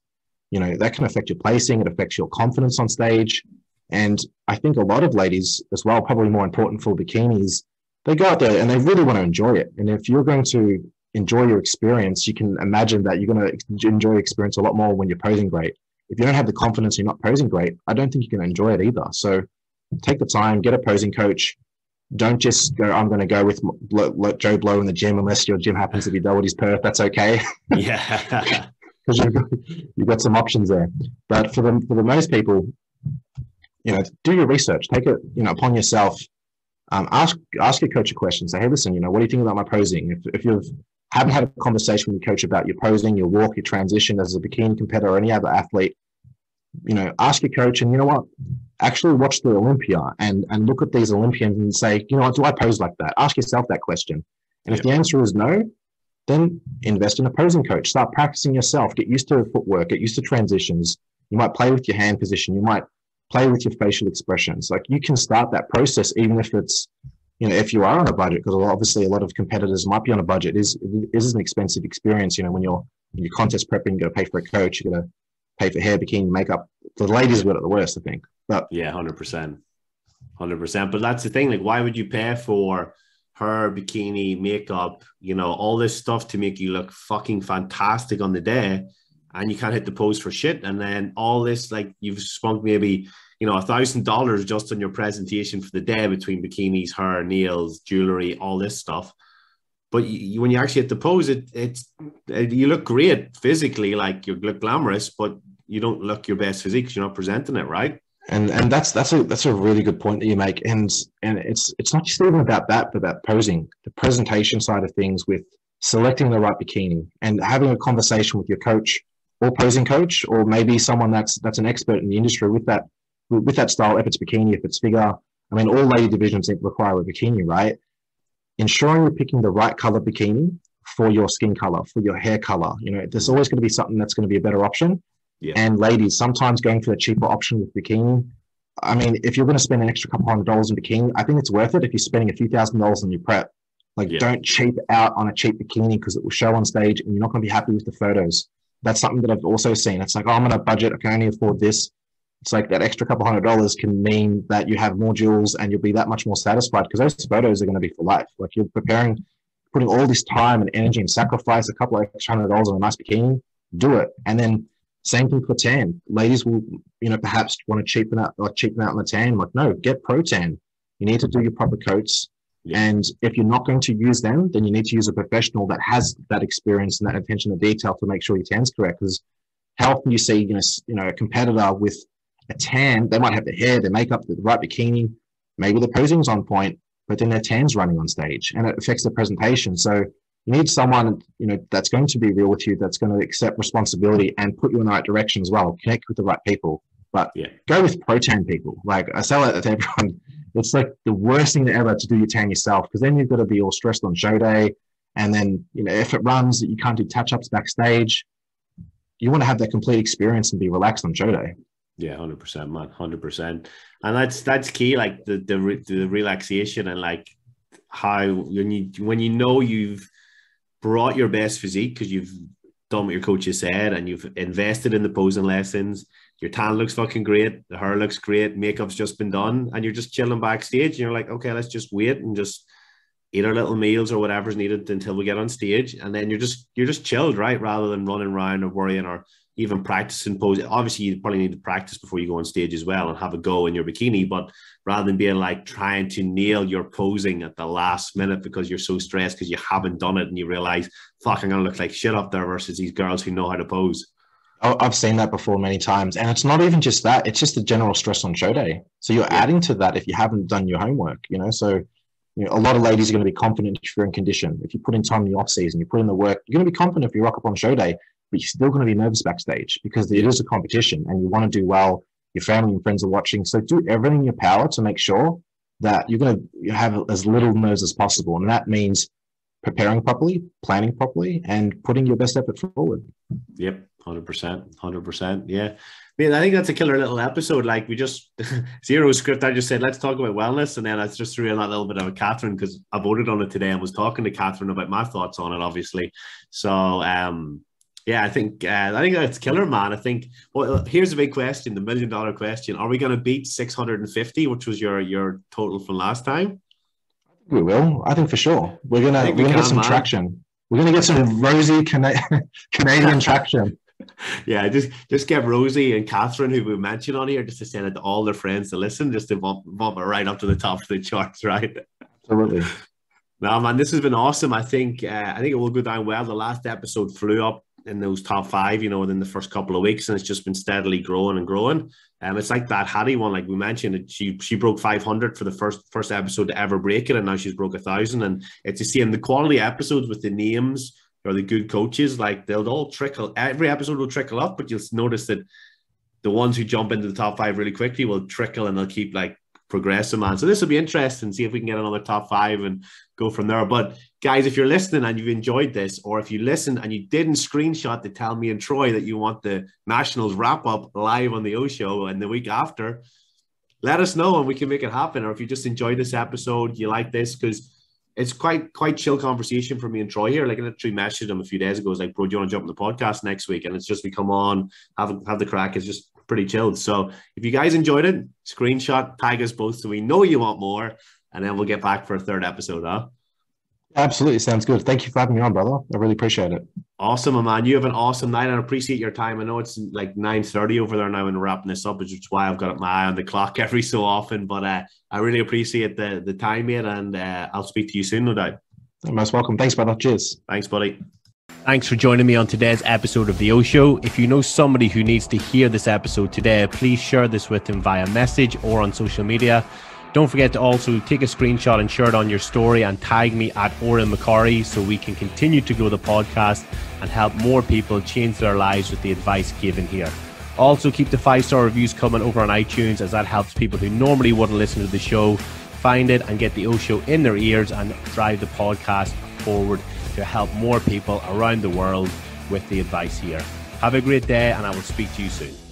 you know, that can affect your placing. It affects your confidence on stage. And I think a lot of ladies as well, probably more important for bikinis, they go out there and they really want to enjoy it. And if you're going to enjoy your experience, you can imagine that you're going to enjoy your experience a lot more when you're posing great. If you don't have the confidence, you're not posing great, I don't think you're going to enjoy it either. So take the time, get a posing coach. Don't just go, I'm going to go with Joe Blow in the gym, unless your gym happens to be Doherty's Perth. That's okay. Yeah. Because you've got some options there. But for the most people, you know, do your research. Take it, you know, upon yourself. Ask your coach a question. Say, hey, listen, you know, what do you think about my posing? If you haven't had a conversation with your coach about your posing, your walk, your transition as a bikini competitor or any other athlete, you know, ask your coach. And you know what? actually watch the Olympia and look at these Olympians and say, you know what, do I pose like that? Ask yourself that question. And if the answer is no, then invest in a posing coach. Start practicing yourself. Get used to footwork. Get used to transitions. You might play with your hand position. You might play with your facial expressions. Like, you can start that process even if it's, you know, if you are on a budget, because obviously a lot of competitors might be on a budget. It is an expensive experience. You know, when you're contest prepping, you got to pay for a coach. You got to pay for hair, bikini, makeup. The ladies have got it the worst, I think. But yeah, 100%. But that's the thing. Like, why would you pay for her bikini, makeup, you know, all this stuff to make you look fucking fantastic on the day, and you can't hit the pose for shit? And then all this, like, you've spunk maybe, you know, $1,000 just on your presentation for the day between bikinis, hair, nails, jewelry, all this stuff. But when you actually hit the pose, you look great physically, like you look glamorous, but you don't look your best physique because you're not presenting it right. And that's a really good point that you make. And it's not just even about that, but about posing, the presentation side of things, with selecting the right bikini and having a conversation with your coach or posing coach, or maybe someone that's an expert in the industry with that style, if it's bikini, if it's figure. I mean, all lady divisions require a bikini, right? Ensuring you're picking the right color bikini for your skin color, for your hair color. You know, there's always going to be something that's going to be a better option. Yeah. And ladies, sometimes going for the cheaper option with bikini. I mean, if you're going to spend an extra couple $100 in bikini, I think it's worth it if you're spending a few $1,000s on your prep. Like, don't cheap out on a cheap bikini because it will show on stage and you're not going to be happy with the photos. That's something that I've also seen. It's like, oh, I'm on a budget, I can only afford this. It's like that extra couple $100 can mean that you have more jewels and you'll be that much more satisfied, because those photos are going to be for life. Like, you're putting all this time and energy and sacrifice a couple of extra $100 on a nice bikini, do it. And then same thing for tan. Ladies will, you know, perhaps want to cheapen out on the tan. Like, no, get pro tan. You need to do your proper coats. Yeah. And if you're not going to use them, then you need to use a professional that has that experience and that attention to detail to make sure your tan's correct. Because how often you see, you know, a competitor with a tan, they might have the hair, the makeup, the right bikini, maybe the posing's on point, but then their tan's running on stage and it affects the presentation. So you need someone, you know, that's going to be real with you, that's going to accept responsibility and put you in the right direction as well. Connect with the right people, but go with pro tan people. Like, I sell it to everyone. It's like the worst thing ever to do your tan yourself, because then you've got to be all stressed on show day. And then, you know, if it runs, you can't do touch-ups backstage. You want to have that complete experience and be relaxed on show day. Yeah, 100%, man, 100%. And that's key, like the relaxation, and like how when you know you've brought your best physique because you've done what your coach has said and you've invested in the posing lessons, your tan looks fucking great, the hair looks great, makeup's just been done, and you're just chilling backstage and you're like, okay, let's just wait and just eat our little meals or whatever's needed until we get on stage, and then you're just chilled, right? Rather than running around or worrying or even practicing posing. Obviously, you probably need to practice before you go on stage as well and have a go in your bikini, but rather than being like trying to nail your posing at the last minute because you're so stressed because you haven't done it and you realize, fuck, I'm going to look like shit up there versus these girls who know how to pose. I've seen that before many times. And it's not even just that. It's just the general stress on show day. So you're adding to that if you haven't done your homework, you know. So, you know, a lot of ladies are going to be confident if you're in condition. If you put in time in the off season, you put in the work, you're going to be confident if you rock up on show day, but you're still going to be nervous backstage because it is a competition and you want to do well. Your family and friends are watching. So do everything in your power to make sure that you're going to have as little nerves as possible. And that means preparing properly, planning properly, and putting your best effort forward. Yep. 100%. Yeah. Man, I think that's a killer little episode. Like, we just zero script. I just said, let's talk about wellness. And then I just threw in that little bit of Catherine because I voted on it today and was talking to Catherine about my thoughts on it, obviously. So, yeah, I think that's killer, man. I think, well, here's a big question, the $1 million question. Are we going to beat 650, which was your total from last time? We will. I think for sure. We're gonna get some traction. We're gonna get some rosy Canadian traction. Yeah, just get Rosie and Catherine, who we mentioned on here, just to send it to all their friends to listen, just to bump it right up to the top of the charts, right? Absolutely. No, man, this has been awesome. I think it will go down well. The last episode flew up in those top 5, you know, within the first couple of weeks, and it's just been steadily growing and growing. It's like that Hattie one, like we mentioned, she broke 500 for the first episode to ever break it, and now she's broke 1,000. And it's the same, the quality episodes with the names or the good coaches, like they'll all trickle. Every episode will trickle up, but you'll notice that the ones who jump into the top 5 really quickly will trickle and they'll keep like progressing, man. So this will be interesting. See if we can get another top 5 and go from there. But guys, if you're listening and you've enjoyed this, or if you listened and you didn't screenshot to tell me and Troy that you want the Nationals wrap up live on the O Show and the week after, let us know and we can make it happen. Or if you just enjoyed this episode, you like this, because it's quite chill conversation for me and Troy here. Like, I literally messaged him a few days ago. I was like, bro, do you want to jump on the podcast next week? And it's just, we come on, have the crack. It's just pretty chilled. So if you guys enjoyed it, screenshot, tag us both so we know you want more, and then we'll get back for a 3rd episode, huh? Absolutely. Sounds good. Thank you for having me on, brother. I really appreciate it. Awesome, man. You have an awesome night, and I appreciate your time. I know it's like 9:30 over there now and wrapping this up, which is why I've got my eye on the clock every so often. But I really appreciate the time, mate, and I'll speak to you soon, no doubt. You're most welcome. Thanks, brother. Cheers. Thanks, buddy. Thanks for joining me on today's episode of The O Show. If you know somebody who needs to hear this episode today, please share this with them via message or on social media. Don't forget to also take a screenshot and share it on your story and tag me at Oren McCorry so we can continue to grow the podcast and help more people change their lives with the advice given here. Also, keep the 5-star reviews coming over on iTunes, as that helps people who normally wouldn't listen to the show find it and get the O Show in their ears and drive the podcast forward to help more people around the world with the advice here. Have a great day, and I will speak to you soon.